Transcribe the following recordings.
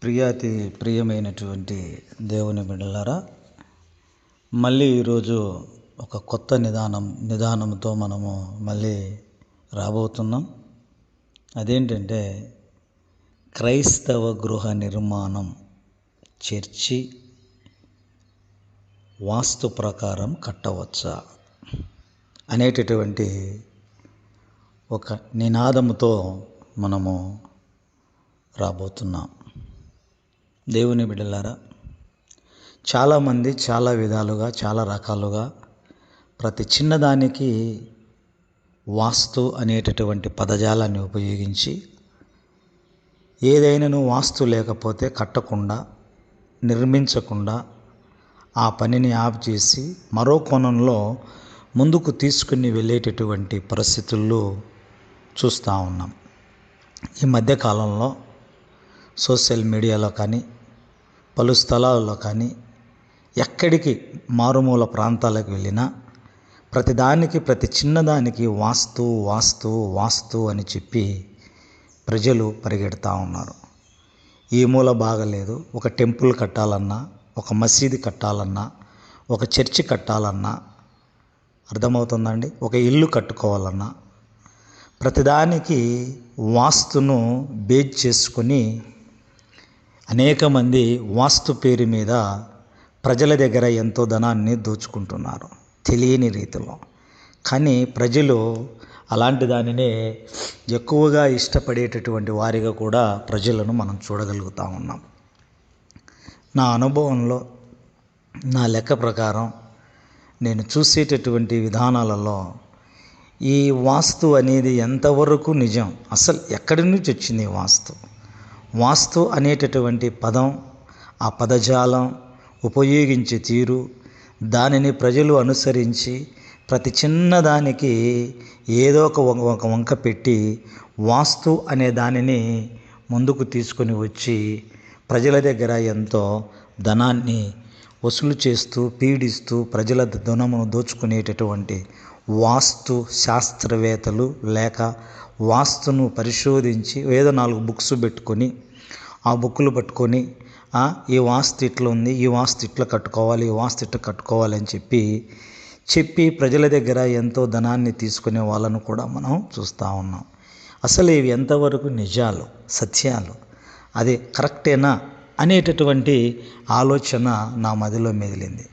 ప్రియమైనటువంటి దేవుని బిడ్డలారా, మళ్ళీ ఈరోజు ఒక కొత్త నిదానంతో మనము మళ్ళీ రాబోతున్నాం. అదేంటంటే క్రైస్తవ గృహ నిర్మాణం, చర్చి వాస్తు ప్రకారం కట్టవచ్చా అనేటటువంటి ఒక నినాదముతో మనము రాబోతున్నాం. దేవుని బిడ్డలారా, చాలామంది చాలా విధాలుగా చాలా రకాలుగా ప్రతి చిన్నదానికి వాస్తు అనేటటువంటి పదజాలాన్ని ఉపయోగించి ఏదైనాను వాస్తు లేకపోతే కట్టకుండా, నిర్మించకుండా ఆ పనిని ఆఫ్ చేసి మరో కోణంలో ముందుకు తీసుకుని వెళ్ళేటటువంటి పరిస్థితుల్లో చూస్తూ ఉన్నాం. ఈ మధ్యకాలంలో సోషల్ మీడియాలో కానీ, పలు స్థలాల్లో కానీ, ఎక్కడికి మారుమూల ప్రాంతాలకు వెళ్ళినా ప్రతి చిన్నదానికి వాస్తు వాస్తు వాస్తు అని చెప్పి ప్రజలు పరిగెడతా ఉన్నారు. ఈ మూల బాగలేదు, ఒక టెంపుల్ కట్టాలన్నా, ఒక మసీదు కట్టాలన్నా, ఒక చర్చి కట్టాలన్నా, అర్థమవుతుందండి, ఒక ఇల్లు కట్టుకోవాలన్నా ప్రతిదానికి వాస్తును బేస్ చేసుకొని అనేక మంది వాస్తు పేరు మీద ప్రజల దగ్గర ఎంతో ధనాన్ని దోచుకుంటున్నారు తెలియని రీతిలో. కానీ ప్రజలు అలాంటి దానినే ఎక్కువగా ఇష్టపడేటటువంటి వారిగా కూడా ప్రజలను మనం చూడగలుగుతూ ఉన్నాం. నా అనుభవంలో, నా లెక్క ప్రకారం, నేను చూసేటటువంటి విధానాలలో ఈ వాస్తు అనేది ఎంతవరకు నిజం, అసలు ఎక్కడి నుంచి వచ్చింది వాస్తు అనేటటువంటి పదం, ఆ పదజాలం ఉపయోగించే తీరు, దానిని ప్రజలు అనుసరించి ప్రతి చిన్నదానికి ఏదో ఒక వంక పెట్టి వాస్తు అనే దానిని ముందుకు తీసుకొని వచ్చి ప్రజల దగ్గర ఎంతో ధనాన్ని వసూలు చేస్తూ పీడిస్తూ ప్రజల ధనమును దోచుకునేటటువంటి వాస్తు శాస్త్రవేత్తలు లేక వాస్తును పరిశోధించి ఏదో 4 బుక్స్ పెట్టుకొని ఆ బుక్కులు పట్టుకొని ఈ వాస్తు ఇట్లా ఉంది, ఈ వాస్తు ఇట్లా కట్టుకోవాలి, ఈ వాస్తు ఇట్లా కట్టుకోవాలి అని చెప్పి ప్రజల దగ్గర ఎంతో ధనాన్ని తీసుకునే వాళ్ళను కూడా మనం చూస్తూ ఉన్నాం. అసలు ఇవి ఎంతవరకు నిజాలు, సత్యాలు, అది కరెక్టేనా అనేటటువంటి ఆలోచన నా మదిలో మెదిలింది.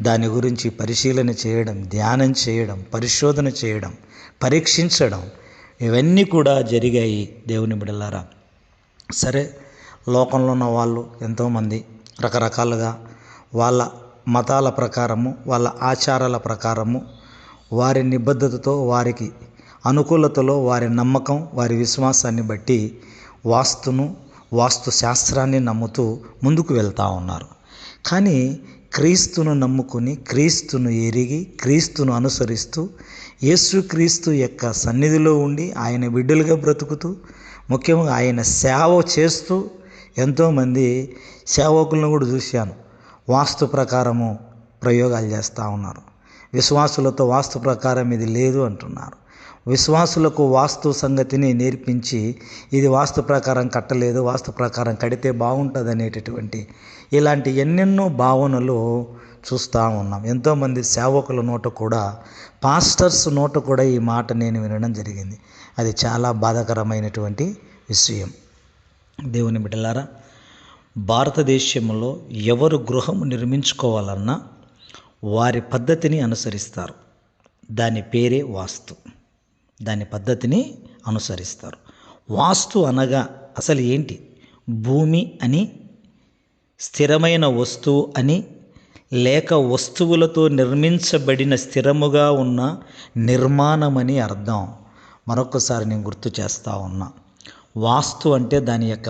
దాని గురించి పరిశీలన చేయడం, ధ్యానం చేయడం, పరిశోధన చేయడం, పరీక్షించడం, ఇవన్నీ కూడా జరిగాయి. దేవుని బిడ్డలారా, సరే, లోకంలో ఉన్న వాళ్ళు ఎంతోమంది రకరకాలుగా వాళ్ళ మతాల ప్రకారము, వాళ్ళ ఆచారాల ప్రకారము, వారి నిబద్ధతతో, వారికి అనుకూలతలో, వారి నమ్మకం, వారి విశ్వాసాన్ని బట్టి వాస్తు శాస్త్రాన్ని నమ్ముతూ ముందుకు వెళ్తూ ఉన్నారు. కానీ క్రీస్తును నమ్ముకుని, క్రీస్తును ఎరిగి, క్రీస్తును అనుసరిస్తూ, యేసుక్రీస్తు యొక్క సన్నిధిలో ఉండి ఆయన బిడ్డలుగా బ్రతుకుతూ, ముఖ్యంగా ఆయన సేవ చేస్తూ ఎంతోమంది సేవకులను కూడా చూశాను. వాస్తు ప్రకారము ప్రయోగాలు చేస్తూ ఉన్నారు. విశ్వాసులతో వాస్తు ప్రకారం ఇది లేదు అంటున్నారు. విశ్వాసులకు వాస్తు సంగతిని నేర్పించి ఇది వాస్తు ప్రకారం కట్టలేదు, వాస్తు ప్రకారం కడితే బాగుంటుంది అనేటటువంటి ఇలాంటి ఎన్నెన్నో భావనలు చూస్తూ ఉన్నాం. ఎంతోమంది సేవకుల నోట కూడా, పాస్టర్స్ నోట కూడా ఈ మాట నేను వినడం జరిగింది. అది చాలా బాధాకరమైనటువంటి విషయం. దేవుని బిడ్డలారా, భారతదేశంలో ఎవరు గృహం నిర్మించుకోవాలన్నా వారి పద్ధతిని అనుసరిస్తారు. దాని పేరే వాస్తు. దాని పద్ధతిని అనుసరిస్తారు. వాస్తు అనగా అసలు ఏంటి? భూమి అని, స్థిరమైన వస్తువు అని, లేక వస్తువులతో నిర్మించబడిన స్థిరముగా ఉన్న నిర్మాణమని అర్థం. మరొకసారి నేను గుర్తు చేస్తూ ఉన్నా. వాస్తు అంటే దాని యొక్క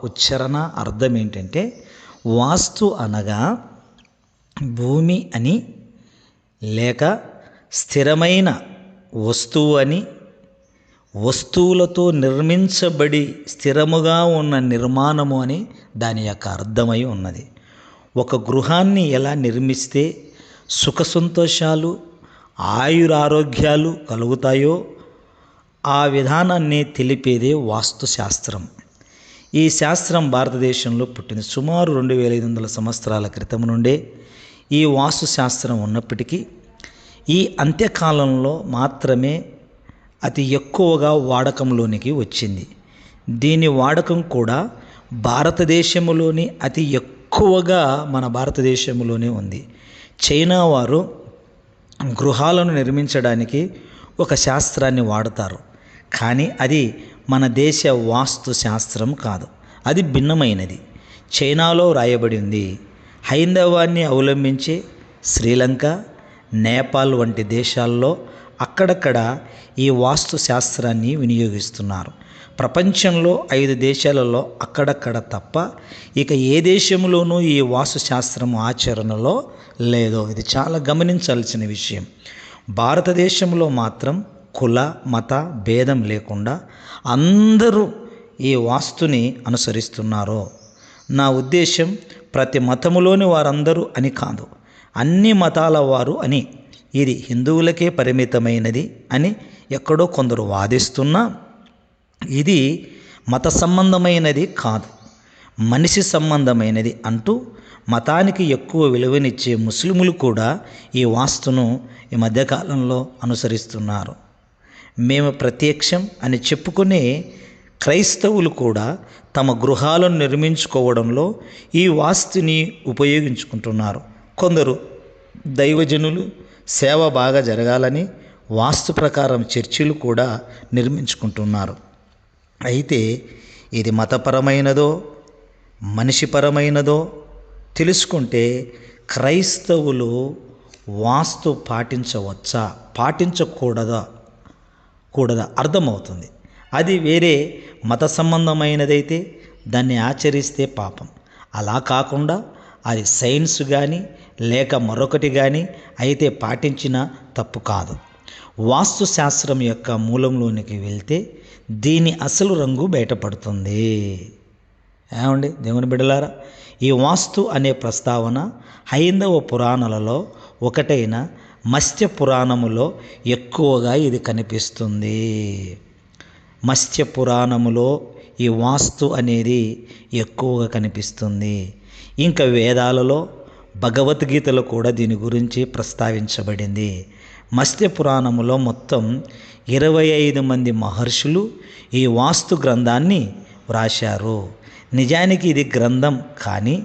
ఉచ్చారణ అర్థం ఏంటంటే, వాస్తు అనగా భూమి అని, లేక స్థిరమైన వస్తువు అని, వస్తువులతో నిర్మించబడి స్థిరముగా ఉన్న నిర్మాణము అని దాని యొక్క అర్థమై ఉన్నది. ఒక గృహాన్ని ఎలా నిర్మిస్తే సుఖ సంతోషాలు, ఆయురారోగ్యాలు కలుగుతాయో ఆ విధానాన్ని తెలిపేదే వాస్తుశాస్త్రం. ఈ శాస్త్రం భారతదేశంలో పుట్టింది. సుమారు 2500 సంవత్సరాల క్రితం నుండే ఈ వాస్తు శాస్త్రం ఉన్నప్పటికీ ఈ అంత్యకాలంలో మాత్రమే అతి ఎక్కువగా వాడకంలోనికి వచ్చింది. దీని వాడకం కూడా భారతదేశంలోని అతి ఎక్కువగా మన భారతదేశంలోనే ఉంది. చైనా వారు గృహాలను నిర్మించడానికి ఒక శాస్త్రాన్ని వాడతారు, కానీ అది మన దేశ వాస్తు శాస్త్రం కాదు, అది భిన్నమైనది. చైనాలో రాయబడి ఉంది. హైందవాన్ని అవలంబించే శ్రీలంక, నేపాల్ వంటి దేశాల్లో అక్కడక్కడ ఈ వాస్తు శాస్త్రాన్ని వినియోగిస్తున్నారు. ప్రపంచంలో 5 దేశాలలో అక్కడక్కడ తప్ప ఇక ఏ దేశంలోనూ ఈ వాస్తు శాస్త్రం ఆచరణలో లేదో. ఇది చాలా గమనించాల్సిన విషయం. భారతదేశంలో మాత్రం కుల మత భేదం లేకుండా అందరూ ఈ వాస్తుని అనుసరిస్తున్నారు. నా ఉద్దేశం ప్రతి మతములోని వారందరూ అని కాదు, అన్ని మతాల వారు అని. ఇది హిందువులకే పరిమితమైనది అని ఎక్కడో కొందరు వాదిస్తున్నా ఇది మత సంబంధమైనది కాదు, మనిషి సంబంధమైనది అంటూ మతానికి ఎక్కువ విలువనిచ్చే ముస్లిములు కూడా ఈ వాస్తును ఈ మధ్యకాలంలో అనుసరిస్తున్నారు. మేము ప్రత్యక్షం అని చెప్పుకునే క్రైస్తవులు కూడా తమ గృహాలను నిర్మించుకోవడంలో ఈ వాస్తుని ఉపయోగించుకుంటున్నారు. కొందరు దైవజనులు సేవ బాగా జరగాలని వాస్తు ప్రకారం చర్చిలు కూడా నిర్మించుకుంటున్నారు. అయితే ఇది మతపరమైనదో మనిషిపరమైనదో తెలుసుకుంటే క్రైస్తవులు వాస్తు పాటించవచ్చా పాటించకూడదా అర్థమవుతుంది. అది వేరే మత సంబంధమైనదైతే దాన్ని ఆచరిస్తే పాపం. అలా కాకుండా అది సైన్స్ కానీ లేక మరొకటి కానీ అయితే పాటించిన తప్పు కాదు. వాస్తు శాస్త్రం యొక్క మూలంలోనికి వెళ్తే దీని అసలు రంగు బయటపడుతుంది. ఏమండి దేవుని బిడ్డలారా, ఈ వాస్తు అనే ప్రస్తావన హైందవ పురాణాలలో ఒకటైన మత్స్య పురాణములో ఎక్కువగా ఇది కనిపిస్తుంది. మత్స్య పురాణములో ఈ వాస్తు అనేది ఎక్కువగా కనిపిస్తుంది. ఇంకా వేదాలలో భగవద్గీతలో కూడా దీని గురించి ప్రస్తావించబడింది. మత్స్య పురాణములో మొత్తం 25 మంది మహర్షులు ఈ వాస్తు గ్రంథాన్ని వ్రాశారు. నిజానికి ఇది గ్రంథం, కానీ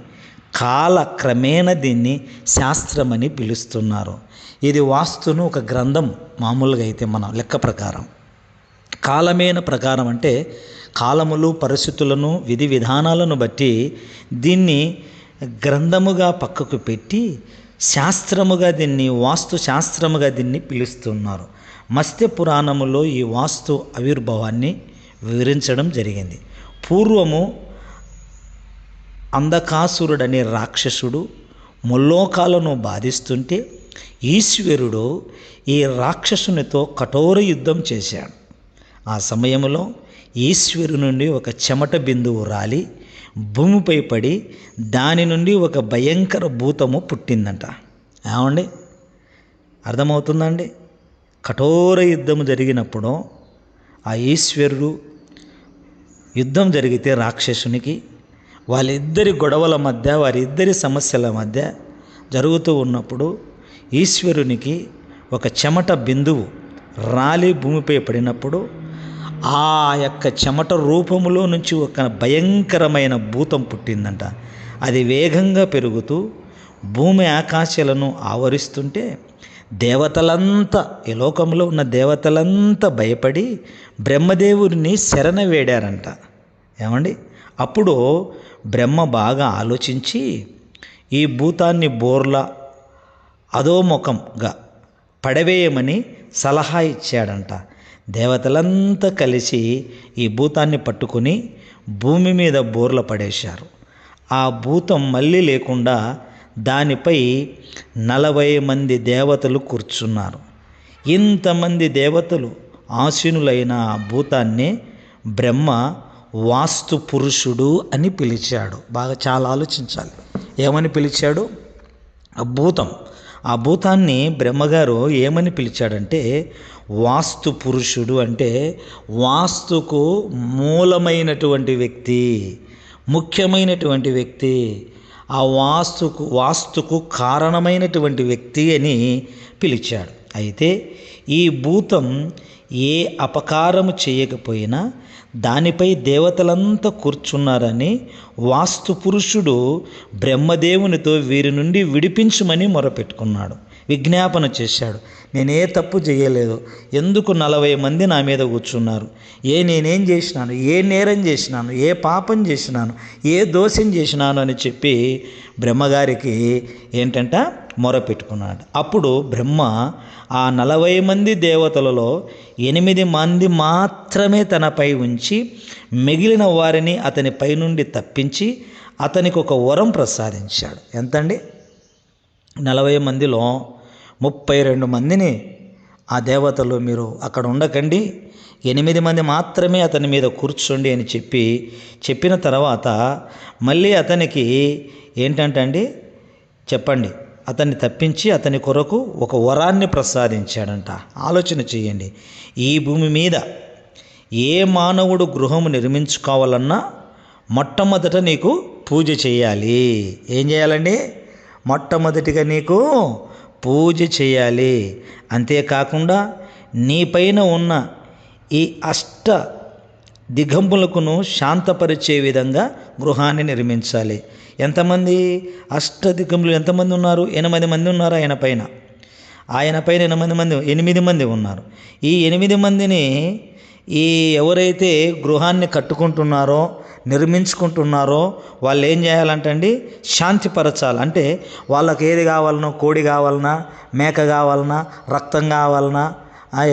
కాలక్రమేణా దీన్ని శాస్త్రమని పిలుస్తున్నారు. ఇది వాస్తును ఒక గ్రంథం మామూలుగా అయితే మన లెక్క ప్రకారం, కాలమేన ప్రకారం అంటే కాలములు పరిస్థితులను విధి విధానాలను బట్టి దీన్ని గ్రంథముగా పక్కకు పెట్టి శాస్త్రముగా దీన్ని వాస్తు శాస్త్రముగా దీన్ని పిలుస్తున్నారు. మత్స్య పురాణములో ఈ వాస్తు ఆవిర్భావాన్ని వివరించడం జరిగింది. పూర్వము అంధకాసురుడనే రాక్షసుడు ముల్లోకాలను బాధిస్తుంటే ఈశ్వరుడు ఈ రాక్షసునితో కఠోర యుద్ధం చేశాడు. ఆ సమయంలో ఈశ్వరు నుండి ఒక చెమట బిందువు రాలి భూమిపై పడి దాని నుండి ఒక భయంకర భూతము పుట్టిందంట. ఏమండి అర్థమవుతుందండి? కఠోర యుద్ధము జరిగినప్పుడు ఆ ఈశ్వరుడు యుద్ధం జరిగితే రాక్షసునికి వాళ్ళిద్దరి గొడవల మధ్య వారిద్దరి సమస్యల మధ్య జరుగుతూ ఉన్నప్పుడు ఈశ్వరునికి ఒక చెమట బిందువు రాలి భూమిపై పడినప్పుడు ఆ యొక్క చెమట రూపములో నుంచి ఒక భయంకరమైన భూతం పుట్టిందంట. అది వేగంగా పెరుగుతూ భూమి ఆకాశాలను ఆవరిస్తుంటే దేవతలంతా, ఈ లోకంలో ఉన్న దేవతలంతా భయపడి బ్రహ్మదేవుడిని శరణ వేడారంట. ఏమండి అప్పుడు బ్రహ్మ బాగా ఆలోచించి ఈ భూతాన్ని బోర్లా అధోముఖంగా పడవేయమని సలహా ఇచ్చాడంట. దేవతలంతా కలిసి ఈ భూతాన్ని పట్టుకుని భూమి మీద బోర్ల పడేశారు. ఆ భూతం మళ్ళీ లేకుండా దానిపై 40 మంది దేవతలు కూర్చున్నారు. ఇంతమంది దేవతలు ఆసీనులైన ఆ భూతాన్ని బ్రహ్మ వాస్తు పురుషుడు అని పిలిచాడు. బాగా చాలా ఆలోచించాలి. ఏమని పిలిచాడు? ఆ భూతం ఆ భూతాన్ని బ్రహ్మగారు ఏమని పిలిచాడంటే వాస్తు పురుషుడు, అంటే వాస్తుకు మూలమైనటువంటి వ్యక్తి, ముఖ్యమైనటువంటి వ్యక్తి, ఆ వాస్తుకు కారణమైనటువంటి వ్యక్తి అని పిలిచాడు. అయితే ఈ భూతం ఏ అపకారము చేయకపోయినా దానిపై దేవతలంతా కూర్చున్నారని వాస్తు పురుషుడు బ్రహ్మదేవునితో వీరి నుండి విడిపించుమని మొరపెట్టుకున్నాడు, విజ్ఞాపన చేశాడు. నేనే తప్పు చేయలేదు, ఎందుకు 40 మంది నా మీద కూర్చున్నారు, నేనేం చేసినాను, ఏ నేరం చేసినాను, ఏ పాపం చేసినాను, ఏ దోషం చేసినాను అని చెప్పి బ్రహ్మగారికి ఏంటంట మొరపెట్టుకున్నాడు. అప్పుడు బ్రహ్మ ఆ 40 మంది దేవతలలో 8 మంది మాత్రమే తనపై ఉంచి మిగిలిన వారిని అతని పై నుండి తప్పించి అతనికి ఒక వరం ప్రసాదించాడు. ఎంతండి? 40 మందిలో 32 మందిని ఆ దేవతలు మీరు అక్కడ ఉండకండి, 8 మంది మాత్రమే అతని మీద కూర్చోండి అని చెప్పిన తర్వాత మళ్ళీ అతనికి ఏంటంటే చెప్పండి, అతన్ని తప్పించి అతని కొరకు ఒక వరాన్ని ప్రసాదించాడంట. ఆలోచన చేయండి, ఈ భూమి మీద ఏ మానవుడు గృహము నిర్మించుకోవాలన్నా మొట్టమొదట నీకు పూజ చేయాలి. ఏం చేయాలండి? మొట్టమొదటిగా నీకు పూజ చేయాలి. అంతేకాకుండా నీపైన ఉన్న ఈ అష్ట దిగంబులకును శాంతపరిచే విధంగా గృహాన్ని నిర్మించాలి. ఎంతమంది అష్టదిగంబులు ఎంతమంది ఉన్నారు? 8 మంది ఉన్నారు ఆయన పైన 8 మంది ఉన్నారు. ఈ 8 మందిని ఈ ఎవరైతే గృహాన్ని కట్టుకుంటున్నారో నిర్మించుకుంటున్నారో వాళ్ళు ఏం చేయాలంటండి? శాంతిపరచాలి. అంటే వాళ్ళకి ఏది కావాలనో, కోడి కావాలన్నా, మేక కావాలన్నా, రక్తం కావాలన్నా,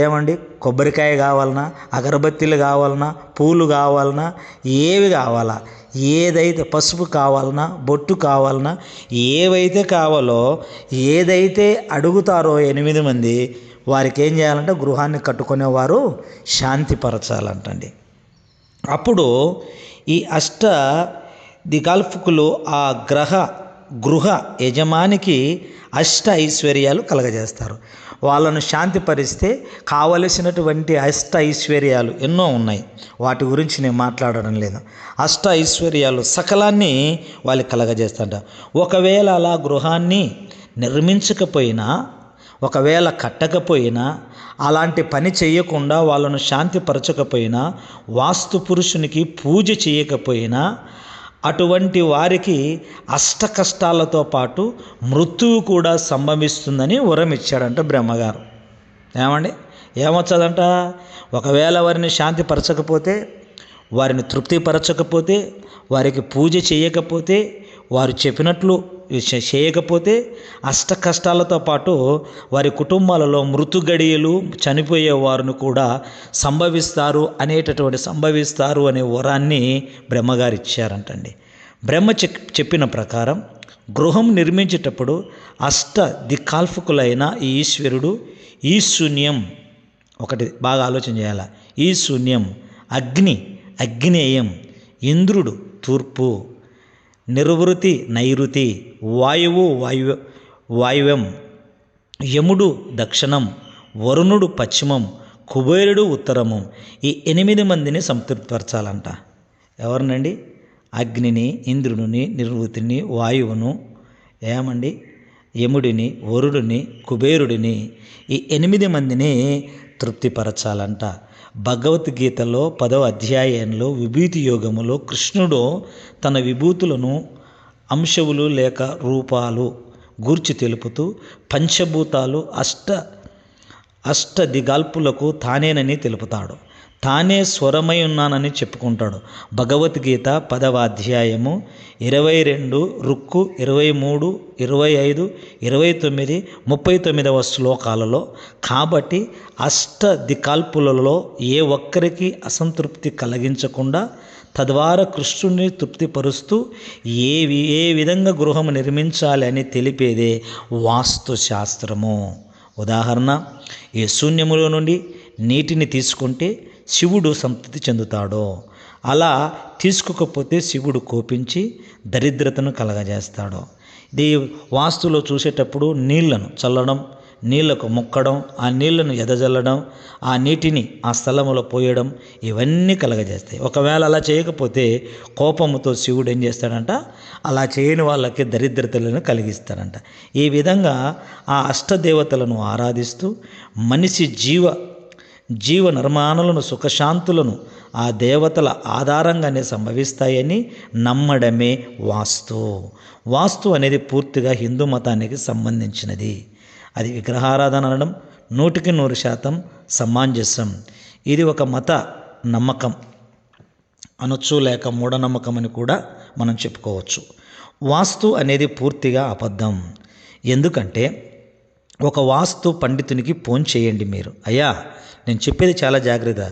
ఏమండి కొబ్బరికాయ కావాలన్నా, అగరబత్తీలు కావాలన్నా, పూలు కావాలన్నా, ఏవి కావాలా, ఏదైతే పసుపు కావాలన్నా, బొట్టు కావాలన్నా, ఏవైతే కావాలో, ఏదైతే అడుగుతారో 8 మంది వారికి ఏం చేయాలంటే గృహాన్ని కట్టుకునేవారు శాంతిపరచాలంటండి. అప్పుడు ఈ అష్ట దిగాల్ఫుకులు ఆ గృహ యజమానికి అష్ట ఐశ్వర్యాలు కలగజేస్తారు. వాళ్ళను శాంతిపరిస్తే కావలసినటువంటి అష్ట ఐశ్వర్యాలు ఎన్నో ఉన్నాయి, వాటి గురించి నేను మాట్లాడడం లేదు. అష్ట ఐశ్వర్యాలు సకలాన్ని వాళ్ళకి కలగజేస్తాంట. ఒకవేళ అలా గృహాన్ని నిర్మించకపోయినా, ఒకవేళ కట్టకపోయినా, అలాంటి పని చేయకుండా వాళ్ళను శాంతిపరచకపోయినా, వాస్తు పురుషునికి పూజ చేయకపోయినా అటువంటి వారికి అష్ట కష్టాలతో పాటు మృత్యువు కూడా సంభవిస్తుందని వరం ఇచ్చాడంట బ్రహ్మగారు. ఏమండి? ఏమొచ్చదంట? ఒకవేళ వారిని శాంతిపరచకపోతే, వారిని తృప్తిపరచకపోతే, వారికి పూజ చేయకపోతే, వారు చెప్పినట్లు చేయకపోతే అష్ట కష్టాలతో పాటు వారి కుటుంబాలలో మృతుగడియలు, చనిపోయే వారిని కూడా సంభవిస్తారు అనే వరాన్ని బ్రహ్మగారు ఇచ్చారంటండి. బ్రహ్మ చెప్పిన ప్రకారం గృహం నిర్మించేటప్పుడు అష్ట దిక్కాల్ఫకులైన ఈ ఈశ్వరుడు ఈశూన్యం, ఒకటి బాగా ఆలోచన చేయాల, ఈశూన్యం, అగ్నేయం, ఇంద్రుడు తూర్పు, నిర్వృతి నైరుతి, వాయువ్యం, యముడు దక్షిణం, వరుణుడు పశ్చిమం, కుబేరుడు ఉత్తరము. ఈ 8 మందిని సంతృప్తిపరచాలంట. ఎవరినండి? అగ్నిని, ఇంద్రుడిని, నిర్వృతిని, వాయువును, ఏమండి యముడిని, వరుడిని, కుబేరుడిని, ఈ 8 మందిని తృప్తిపరచాలంట. భగవద్గీతలో 10వ అధ్యాయంలో విభూతి యోగములో కృష్ణుడు తన విభూతులను అంశములు లేక రూపాలు గూర్చి తెలుపుతూ పంచభూతాలు అష్ట దిగాల్పులకు తానేనని తెలుపుతాడు. తానే స్వరమై ఉన్నానని చెప్పుకుంటాడు. భగవద్గీత 10వ అధ్యాయము 22 రుక్కు 23, 25, 29, 39వ శ్లోకాలలో. కాబట్టి అష్ట దిక్పాలకులలో ఏ ఒక్కరికి అసంతృప్తి కలిగించకుండా తద్వారా కృష్ణుని తృప్తిపరుస్తూ ఏ విధంగా గృహం నిర్మించాలి అని తెలిపేదే వాస్తు శాస్త్రము. ఉదాహరణ, ఈ శూన్యములో నుండి నీటిని తీసుకుంటే శివుడు సంతృప్తి చెందుతాడో, అలా తీసుకోకపోతే శివుడు కోపించి దరిద్రతను కలగజేస్తాడు. ఇది వాస్తులో చూసేటప్పుడు నీళ్లను చల్లడం, నీళ్లకు మొక్కడం, ఆ నీళ్లను ఎదజల్లడం, ఆ నీటిని ఆ స్థలంలో పోయడం, ఇవన్నీ కలగజేస్తాయి. ఒకవేళ అలా చేయకపోతే కోపముతో శివుడు ఏం చేస్తాడంట, అలా చేయని వాళ్ళకి దరిద్రతలను కలిగిస్తాడంట. ఈ విధంగా ఆ అష్టదేవతలను ఆరాధిస్తూ మనిషి జీవ నిర్మాణాలను, సుఖశాంతులను ఆ దేవతల ఆధారంగానే సంభవిస్తాయని నమ్మడమే వాస్తు అనేది పూర్తిగా హిందూ మతానికి సంబంధించినది. అది విగ్రహారాధన అనడం 100% సమంజసం. ఇది ఒక మత నమ్మకం అనొచ్చు, లేక మూఢనమ్మకం అని కూడా మనం చెప్పుకోవచ్చు. వాస్తు అనేది పూర్తిగా అబద్ధం. ఎందుకంటే ఒక వాస్తు పండితునికి ఫోన్ చేయండి మీరు, అయ్యా నేను చెప్పేది చాలా జాగ్రత్త,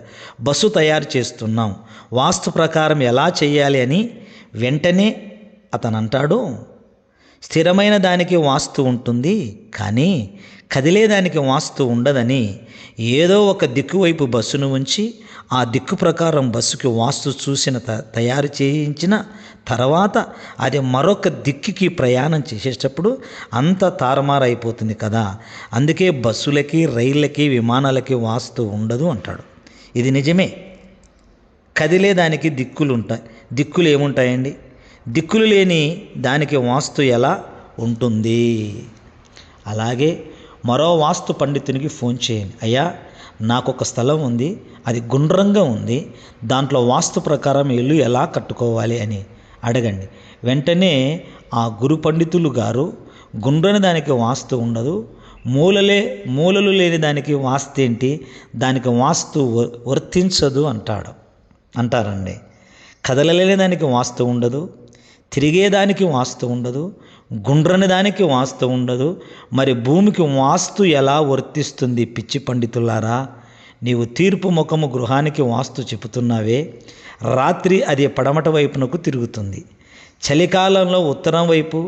బస్సు తయారు చేస్తున్నాం, వాస్తు ప్రకారం ఎలా చేయాలి అని వెంటనే అతను అంటాడు, స్థిరమైన దానికి వాస్తు ఉంటుంది కానీ కదిలేదానికి వాస్తు ఉండదని ఏదో ఒక దిక్కు వైపు బస్సును ఉంచి ఆ దిక్కు ప్రకారం బస్సుకి వాస్తు చూసిన తయారు చేయించిన తర్వాత అది మరొక దిక్కుకి ప్రయాణం చేసేటప్పుడు అంత తారుమారైపోతుంది కదా. అందుకే బస్సులకి, రైళ్ళకి, విమానాలకి వాస్తు ఉండదు అంటాడు. ఇది నిజమే. కదిలేదానికి దిక్కులు ఉంటాయి. దిక్కులు ఏముంటాయండి? దిక్కులు లేని దానికి వాస్తు ఎలా ఉంటుంది? అలాగే మరో వాస్తు పండితునికి ఫోన్ చేయండి, అయ్యా నాకు ఒక స్థలం ఉంది, అది గుండ్రంగా ఉంది, దాంట్లో వాస్తు ప్రకారం ఇల్లు ఎలా కట్టుకోవాలి అని అడగండి. వెంటనే ఆ గురు పండితులు గారు, గుండ్రని దానికి వాస్తు ఉండదు, మూలలు లేని దానికి వాస్తు ఏంటి, దానికి వాస్తు వర్తించదు అంటారండి. కదలలేని దానికి వాస్తు ఉండదు, తిరిగేదానికి వాస్తు ఉండదు, గుండ్రని దానికి వాస్తు ఉండదు. మరి భూమికి వాస్తు ఎలా వర్తిస్తుంది? పిచ్చి పండితులారా, నీవు తీర్పు ముఖము గృహానికి వాస్తు చెబుతున్నావే, రాత్రి అది పడమట వైపునకు తిరుగుతుంది, చలికాలంలో ఉత్తరం వైపు,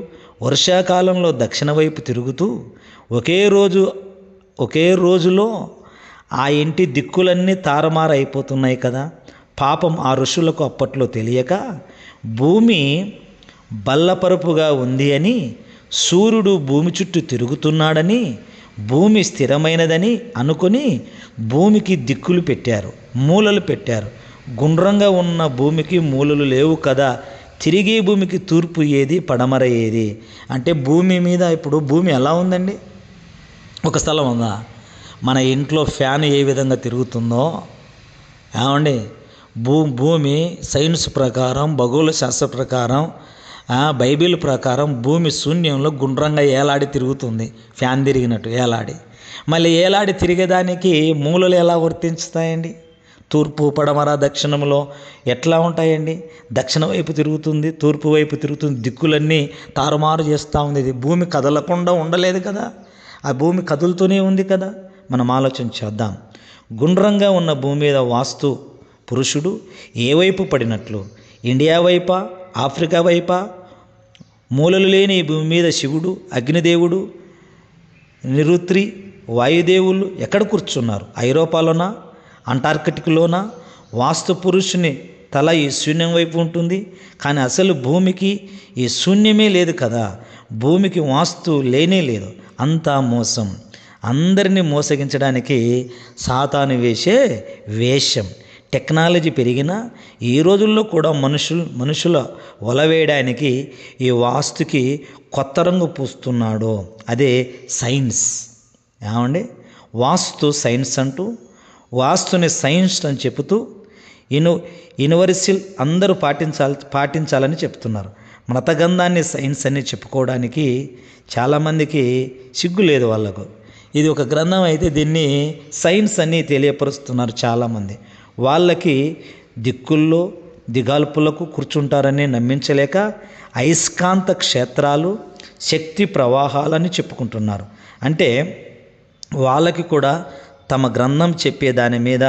వర్షాకాలంలో దక్షిణ వైపు తిరుగుతూ ఒకే రోజులో ఆ ఇంటి దిక్కులన్నీ తారుమారైపోతున్నాయి కదా. పాపం ఆ ఋషులకు అప్పట్లో తెలియక భూమి బల్లపరుపుగా ఉంది అని, సూర్యుడు భూమి చుట్టూ తిరుగుతున్నాడని, భూమి స్థిరమైనదని అనుకొని భూమికి దిక్కులు పెట్టారు, మూలలు పెట్టారు. గుండ్రంగా ఉన్న భూమికి మూలలు లేవు కదా, తిరిగే భూమికి తూర్పు ఏది, పడమర ఏది? అంటే భూమి మీద ఇప్పుడు భూమి ఎలా ఉందండి? ఒక స్థలం ఉందా? మన ఇంట్లో ఫ్యాన్ ఏ విధంగా తిరుగుతుందో ఏమండి, భూమి సైన్స్ ప్రకారం, ఖగోళ శాస్త్ర ప్రకారం, బైబిల్ ప్రకారం భూమి శూన్యంలో గుండ్రంగా ఏలాడి తిరుగుతుంది, ఫ్యాన్ తిరిగినట్టు ఏలాడి. మళ్ళీ ఏలాడి తిరిగేదానికి మూలలు ఎలా వర్తించుతాయండి? తూర్పు, పడమర, దక్షిణంలో ఎట్లా ఉంటాయండి? దక్షిణ వైపు తిరుగుతుంది, తూర్పు వైపు తిరుగుతుంది, దిక్కులన్నీ తారుమారు చేస్తూ ఉంది. ఇది భూమి కదలకుండా ఉండలేదు కదా, ఆ భూమి కదులుతూనే ఉంది కదా. మనం ఆలోచన చేద్దాం. గుండ్రంగా ఉన్న భూమి మీద వాస్తు పురుషుడు ఏ వైపు పడినట్లు? ఇండియా వైపా, ఆఫ్రికా వైపా? మూలలు లేని భూమి మీద శివుడు, అగ్నిదేవుడు, నిరుత్రి, వాయుదేవులు ఎక్కడ కూర్చున్నారు? ఐరోపాలోనా, అంటార్కిటిక్లోనా? వాస్తు పురుషుని తల ఈ శూన్యం వైపు ఉంటుంది, కానీ అసలు భూమికి ఈ శూన్యమే లేదు కదా. భూమికి వాస్తు లేనే లేదు. అంతా మోసం. అందరినీ మోసగించడానికి సాతాను వేసే వేషం. టెక్నాలజీ పెరిగినా ఈ రోజుల్లో కూడా మనుషుల వలవేయడానికి ఈ వాస్తుకి కొత్త రంగు పూస్తున్నాడు. అదే సైన్స్. ఏమండి, వాస్తు సైన్స్ అంటూ, వాస్తుని సైన్స్ అని చెబుతూ యూనివర్సల్ అందరూ పాటించాలని చెప్తున్నారు. మతగంధాన్ని సైన్స్ అని చెప్పుకోవడానికి చాలామందికి సిగ్గు లేదు వాళ్ళకు. ఇది ఒక గ్రంథం అయితే దీన్ని సైన్స్ అని తెలియపరుస్తున్నారు చాలామంది. వాళ్ళకి దిక్కుల్లో దిగాల్పులకు కూర్చుంటారని నమ్మించలేక అయస్కాంత క్షేత్రాలు, శక్తి ప్రవాహాలని చెప్పుకుంటున్నారు. అంటే వాళ్ళకి కూడా తమ గ్రంథం చెప్పే దాని మీద